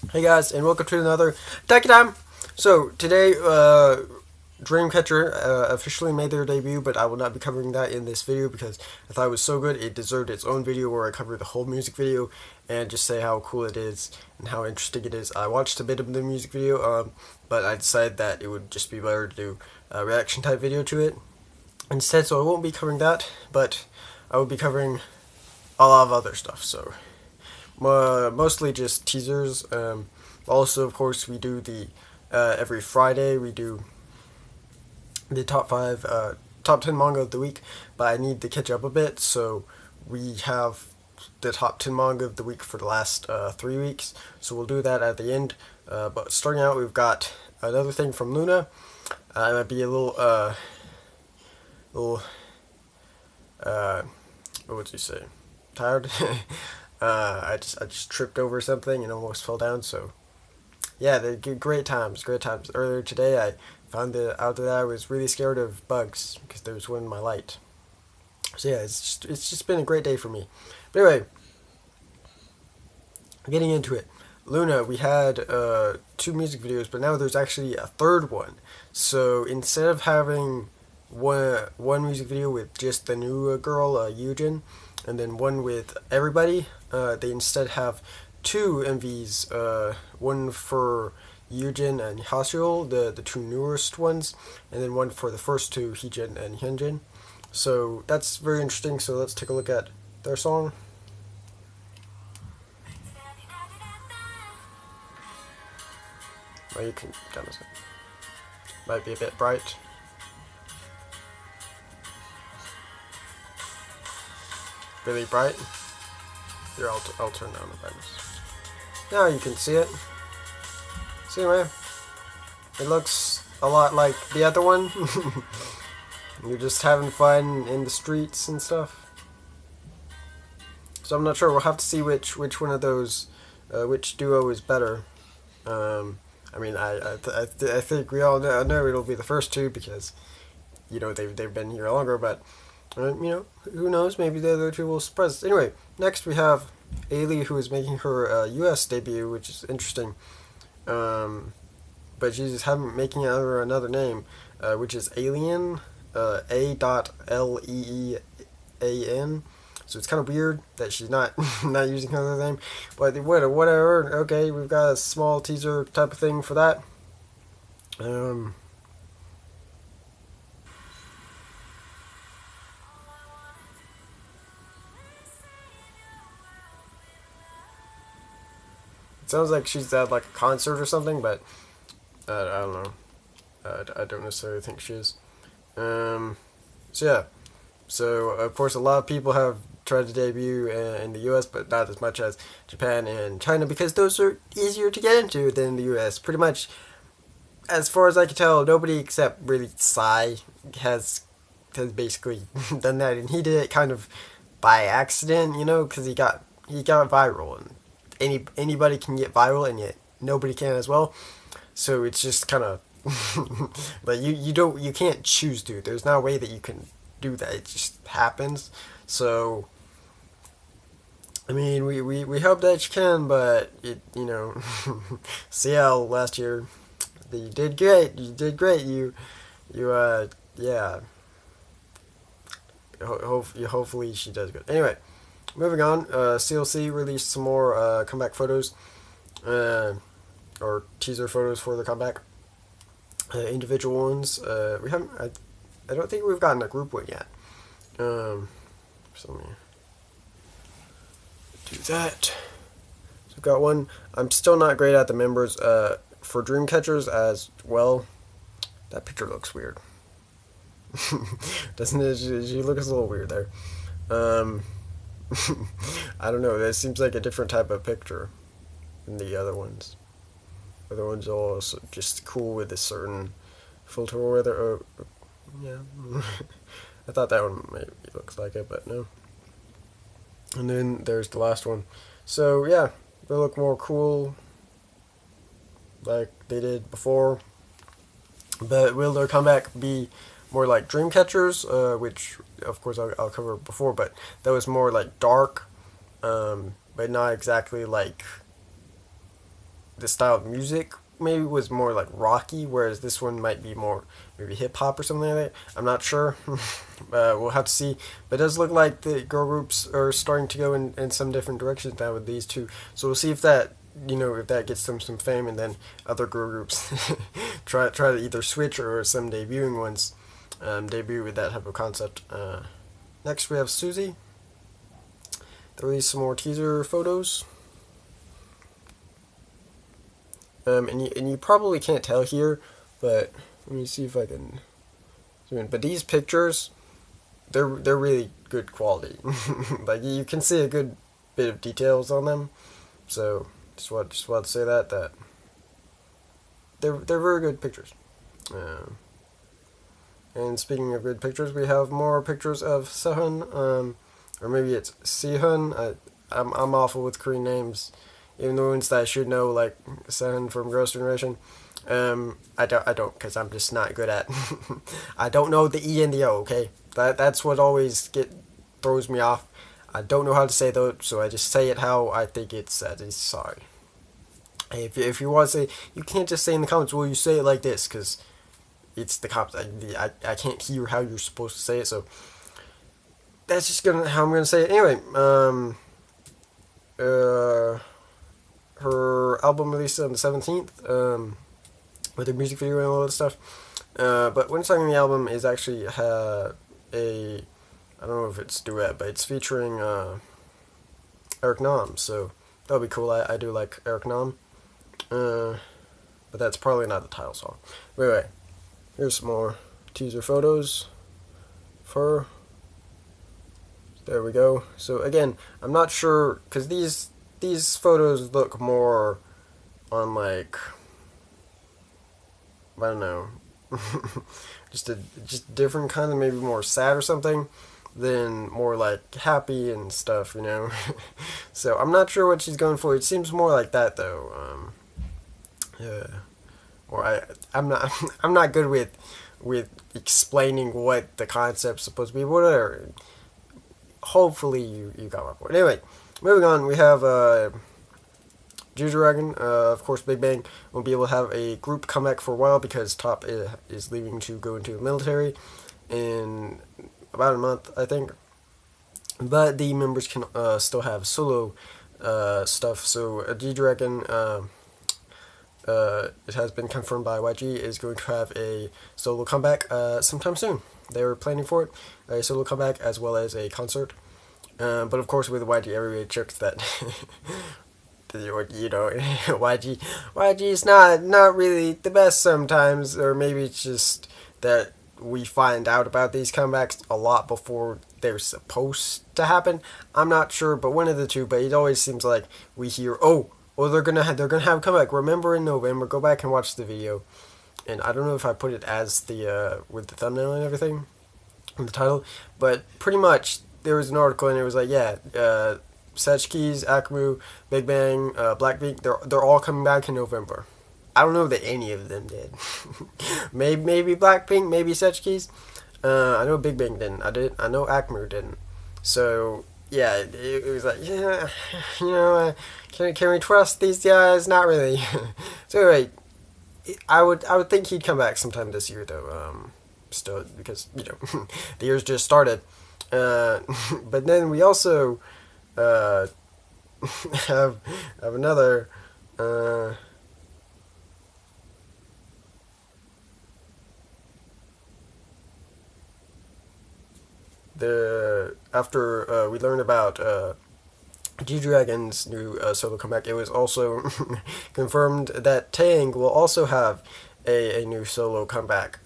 Hey guys, and welcome to another Tacky time. So today, Dreamcatcher officially made their debut, but I will not be covering that in this video because I thought it was so good it deserved its own video where I cover the whole music video and just say how cool it is and how interesting it is. I watched a bit of the music video, but I decided that it would just be better to do a reaction type video to it instead. So I won't be covering that, but I will be covering a lot of other stuff. So. Mostly just teasers. Also, of course, we do the every Friday we do the top 10 manga of the week. But I need to catch up a bit, so we have the top 10 manga of the week for the last 3 weeks. So we'll do that at the end. But starting out, we've got another thing from Luna. I might be a little, what would you say? Tired. I just tripped over something and almost fell down. So yeah, they're great times. Earlier today, I found out that I was really scared of bugs because there was one in my light. So yeah, it's just been a great day for me. But anyway, getting into it, Luna, we had 2 music videos, but now there's actually a third one. So instead of having one music video with just the new girl, Yujin, and then one with everybody, they instead have 2 MVs, one for Yujin and Haseol, the 2 newest ones, and then one for the first 2, Heejin and Hyunjin. So that's very interesting, so let's take a look at their song. Well, you can kind of see. Might be a bit bright. Really bright. Here, I'll turn down the brightness. Now you can see it. So anyway, it looks a lot like the other one. You're just having fun in the streets and stuff. So I'm not sure. We'll have to see which one of those, which duo is better. I mean, I think we all know it'll be the first 2 because, you know, they've been here longer, but. You know, who knows? Maybe the other 2 will surprise us. Anyway, next we have Ailey, who is making her U.S. debut, which is interesting. But she's just making another name, which is Alien, A.Leean. So it's kind of weird that she's not not using her other name. But whatever. Okay, we've got a small teaser type of thing for that. Sounds like she's at like a concert or something, but I don't know. I don't necessarily think she is. So yeah. So of course a lot of people have tried to debut in the U.S., but not as much as Japan and China because those are easier to get into than the U.S. Pretty much, as far as I can tell, nobody except really Psy has basically done that, and he did it kind of by accident, you know, because he got viral and. Anybody can get viral, and yet nobody can as well. So it's just kind of like you can't choose to. There's no way that you can do that. It just happens. So I mean, we hope that you can, but CL last year, you did great. Yeah. Hopefully she does good. Anyway. Moving on, CLC released some more comeback photos, or teaser photos for the comeback. Individual ones. We haven't. I don't think we've gotten a group one yet. So let me do that. So I've got one. I'm still not great at the members. For Dreamcatchers as well. That picture looks weird. Doesn't it? She looks a little weird there. I don't know, that seems like a different type of picture than the other ones. The other ones are all just cool with a certain filter or whether, yeah. I thought that one maybe looks like it, but no. And then there's the last one. So yeah, they look more cool like they did before. But will their comeback be more like Dreamcatchers, which of course I'll cover before, but that was more like dark, but not exactly like the style of music maybe was more like rocky, whereas this one might be more maybe hip hop or something like that. I'm not sure. We'll have to see. But it does look like the girl groups are starting to go in some different directions now with these two. So we'll see if that, you know, if that gets them some fame, and then other girl groups try to either switch, or some debuting ones debut with that type of concept. Next we have Suzy. They released some more teaser photos. And you probably can't tell here, but let me see if I can zoom in. But these pictures, they're really good quality. Like, you can see a good bit of details on them. So just want to say that they're very good pictures. And speaking of good pictures, we have more pictures of Sehun, or maybe it's Sehun. I'm awful with Korean names. Even the ones that I should know, like Sehun from Girls' Generation, I don't, because I'm just not good at. I don't know the E and the O. Okay, that's what always throws me off. I don't know how to say those, so I just say it how I think it's said. Sorry. Hey, if you want to say, you can't just say in the comments, well, you say it like this, because it's the comments. I can't hear how you're supposed to say it, so that's just how I'm gonna say it. Anyway, her album released on the 17th, with her music video and all that stuff. But one song on the album is actually I don't know if it's duet, but it's featuring Eric Nam, so that'll be cool. I do like Eric Nam, but that's probably not the title song. But anyway, here's some more teaser photos for her. There we go. So again, I'm not sure, because these photos look more on, like, I don't know, just different kind of, maybe more sad or something, than more like happy and stuff, you know. So I'm not sure what she's going for. It seems more like that though. Or I'm not good with explaining what the concept's supposed to be. Whatever. Hopefully you got my point. Anyway, moving on, we have G-Dragon. Of course, Big Bang won't be able to have a group comeback for a while because Top is leaving to go into the military in about a month, I think. But the members can still have solo stuff. So G-Dragon, it has been confirmed by YG, is going to have a solo comeback sometime soon. They were planning for it, a solo comeback as well as a concert. But of course, with YG, everybody jokes that you know, YG is not really the best sometimes, or maybe it's just that we find out about these comebacks a lot before they're supposed to happen. I'm not sure, but one of the two. But it always seems like we hear, oh, well, they're gonna have a comeback. Remember in November? Go back and watch the video. And I don't know if I put it as the with the thumbnail and everything, in the title, but pretty much there was an article and it was like, yeah, Sechkeys, Akmu, Big Bang, Blackpink, they're all coming back in November. I don't know that any of them did. maybe Blackpink, maybe Sechkeys. I know Big Bang didn't. I know Akmu didn't. So yeah, it was like, yeah, you know, can we trust these guys? Not really. So anyway, I would think he'd come back sometime this year though. Still, because, you know, the year's just started. But then we also have another after we learned about G-Dragon's new solo comeback, it was also confirmed that Taeyang will also have a new solo comeback.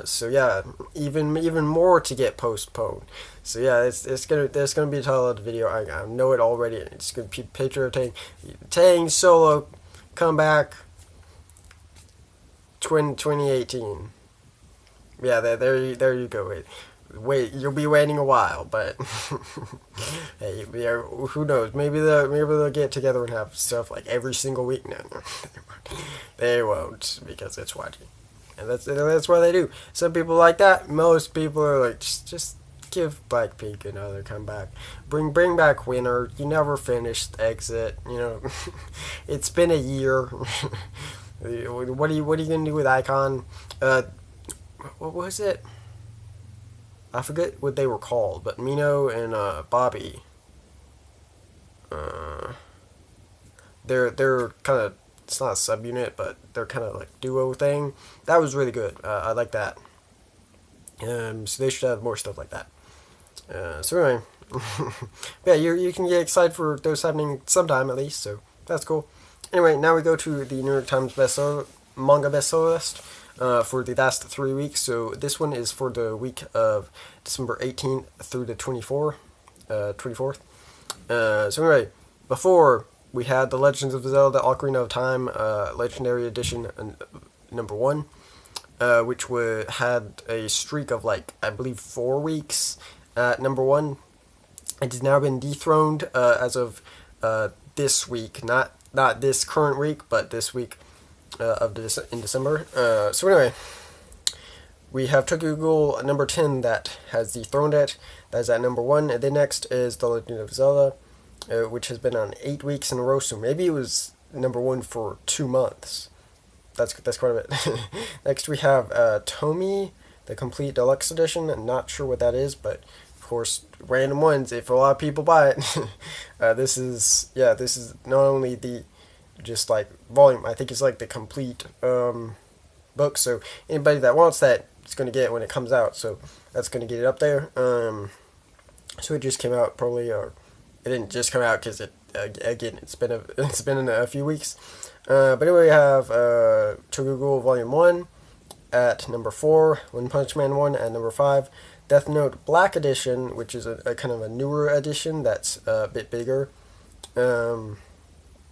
So yeah, even more to get postponed. So yeah, there's gonna be a title of the video. I know it already. It's gonna be a picture of Taeyang solo comeback 2018. Yeah, there you go. Wait, you'll be waiting a while, but hey, who knows? Maybe they'll get together and have stuff like every single week. No, they won't, because it's YG, and that's why they do. Some people like that. Most people are like, just Give Blackpink another comeback. Bring back Winner. You never finished Exit. You know, it's been a year. What are you gonna do with Icon? What was it? I forget what they were called, but Mino and Bobby. They're kind of, it's not a subunit, but they're kind of like duo thing. That was really good. I like that. So they should have more stuff like that. So anyway, yeah, you can get excited for those happening sometime at least. So that's cool. Anyway, now we go to the New York Times manga bestseller list for the last 3 weeks. So this one is for the week of December 18th through the 24th. So anyway, before we had The Legends of Zelda: Ocarina of Time Legendary Edition number 1, which had a streak of like, I believe, 4 weeks at number 1. It has now been dethroned as of this week, not this current week, but this week in December. So anyway, we have Tokyo Ghoul number 10 that has dethroned it. That is at number 1. And then next is The Legend of Zelda, which has been on 8 weeks in a row. So maybe it was number 1 for 2 months. That's quite a bit. Next we have Tomy, the Complete Deluxe Edition. I'm not sure what that is, but of course, random ones. If a lot of people buy it, this is not only the just like volume. I think it's like the complete book. So anybody that wants that is going to get it when it comes out. So that's going to get it up there. So it just came out probably, or it didn't just come out because again it's been a few weeks. But anyway, we have Tokyo Ghoul Volume 1 at number 4, One Punch Man 1 at number 5, Death Note Black Edition, which is a kind of a newer edition that's a bit bigger, Volume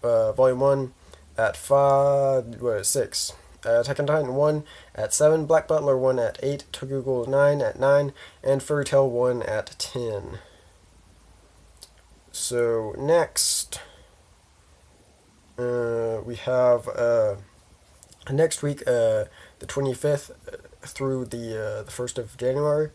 1 at 6, Attack on Titan 1 at 7, Black Butler 1 at 8, Tokyo Ghoul 9 at 9, and Fairy Tail 1 at 10. So next, we have next week, the 25th through the 1st of January.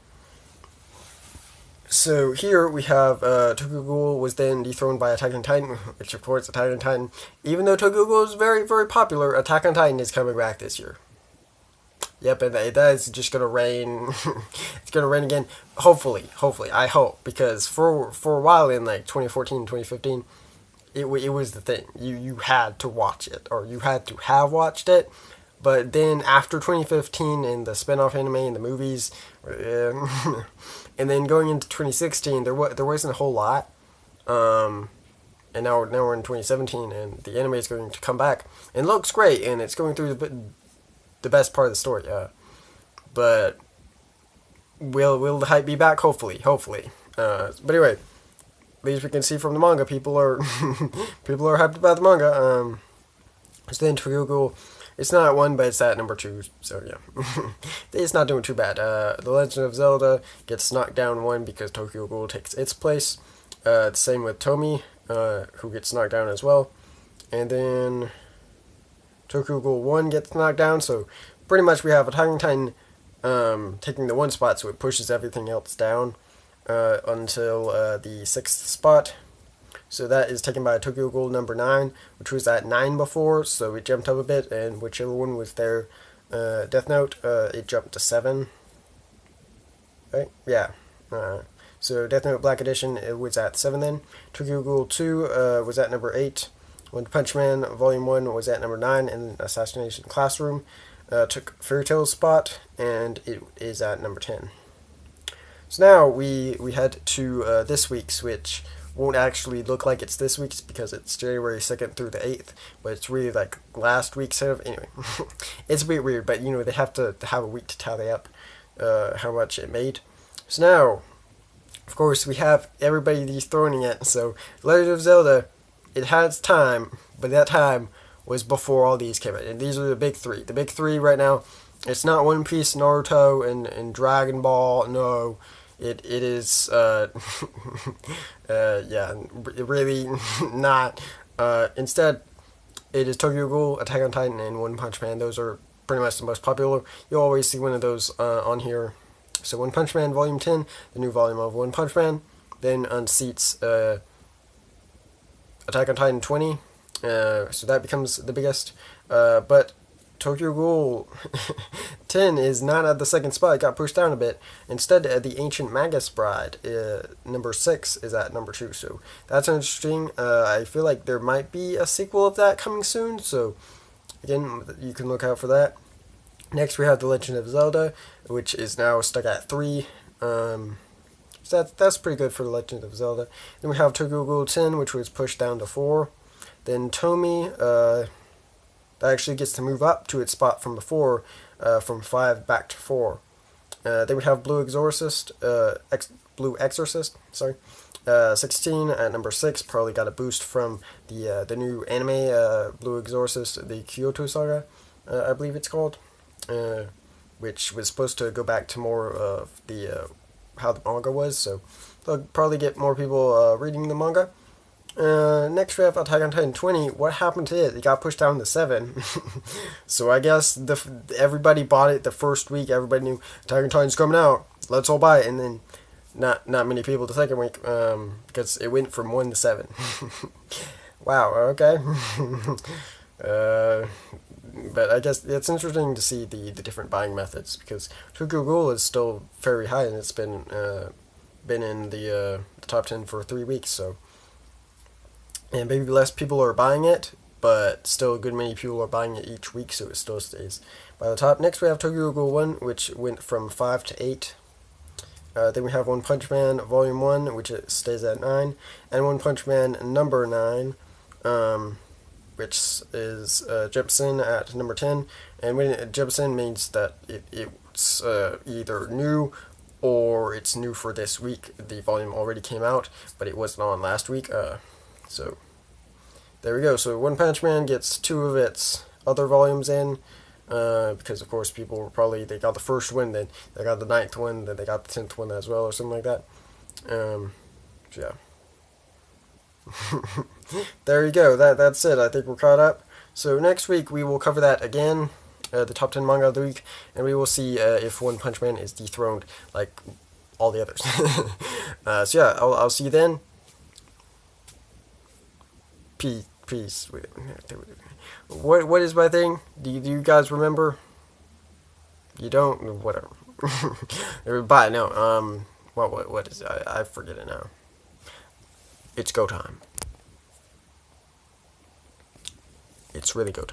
So here we have Tokyo Ghoul was then dethroned by Attack on Titan, which of course Attack on Titan, even though Tokyo Ghoul is very, very popular, Attack on Titan is coming back this year. Yep, and that is just gonna rain. It's gonna rain again. Hopefully, I hope, because for a while in like 2014, 2015, it was the thing. You had to watch it, or you had to have watched it. But then after 2015 and the spin-off anime and the movies, and then going into 2016, there wasn't a whole lot. And now we're in 2017, and the anime is going to come back and looks great, and it's going through the best part of the story. But will the hype be back? Hopefully. But anyway, at least we can see from the manga, people are hyped about the manga. So then Tokyo Ghoul, it's not at 1, but it's at number 2. So yeah, it's not doing too bad. The Legend of Zelda gets knocked down 1 because Tokyo Ghoul takes its place. The same with Tomy, who gets knocked down as well. And then Tokyo Ghoul 1 gets knocked down. So pretty much we have Attack on Titan taking the 1 spot, so it pushes everything else down until the 6th spot. So that is taken by Tokyo Ghoul number 9, which was at 9 before, so it jumped up a bit, and whichever one was there, Death Note, it jumped to 7. Right? Yeah. So Death Note Black Edition, it was at 7 then. Tokyo Ghoul 2 was at number 8. One Punch Man Volume 1 was at number 9, and Assassination Classroom took Fairy Tail's spot, and it is at number 10. So now we head to this week's, which won't actually look like it's this week's because it's January 2nd through the 8th, but it's really like last week's anyway. It's a bit weird, but you know, they have to have a week to tally up how much it made. So now, of course, we have everybody dethroning it. So Legend of Zelda, it had its time, but that time was before all these came out, and these are the big 3. The big 3 right now, it's not One Piece, Naruto, and Dragon Ball. No, it is yeah, really not. Instead, it is Tokyo Ghoul, Attack on Titan, and One Punch Man. Those are pretty much the most popular. You'll always see one of those on here So One Punch Man Volume 10, the new volume of One Punch Man, then unseats Attack on Titan 20, so that becomes the biggest. But Tokyo Ghoul 10 is not at the second spot. It got pushed down a bit. Instead, the Ancient Magus Bride, number 6, is at number 2. So that's interesting. I feel like there might be a sequel of that coming soon. So again, you can look out for that. Next, we have The Legend of Zelda, which is now stuck at 3. So that's pretty good for The Legend of Zelda. Then we have Tokyo Ghoul 10, which was pushed down to 4. Then Tomy, that actually gets to move up to its spot from before, from 5 back to 4. Then we have Blue Exorcist, sorry. 16 at number 6, probably got a boost from the new anime, Blue Exorcist, the Kyoto Saga, I believe it's called, which was supposed to go back to more of the how the manga was, so they'll probably get more people reading the manga. Next we have Attack on Titan 20. What happened to it? It got pushed down to 7. So I guess everybody bought it the first week. Everybody knew Attack on Titan's coming out. Let's all buy it. And then not many people the second week, because it went from 1 to 7. Wow, okay. But I guess it's interesting to see the different buying methods, because Tokyo Ghoul is still very high, and it's been in the top 10 for 3 weeks, so. And maybe less people are buying it, but still a good many people are buying it each week, so it still stays by the top. Next we have Tokyo Ghoul 1, which went from 5 to 8. Then we have One Punch Man Volume 1, which stays at 9. And One Punch Man number 9, which is Jepsen at number 10. And when Jepsen means that it's either new or it's new for this week. The volume already came out, but it wasn't on last week. So there we go. So One Punch Man gets 2 of its other volumes in, because of course people were they got the first one, then they got the 9th one, then they got the 10th one as well, or something like that. So yeah. There you go. That's it. I think we're caught up. So next week we will cover that again, the top 10 manga of the week, and we will see if One Punch Man is dethroned like all the others. So yeah, I'll see you then. Peace. What is my thing? Do you guys remember? You don't? Whatever. Bye. No. What is it? I forget it now. It's go time. It's really go time.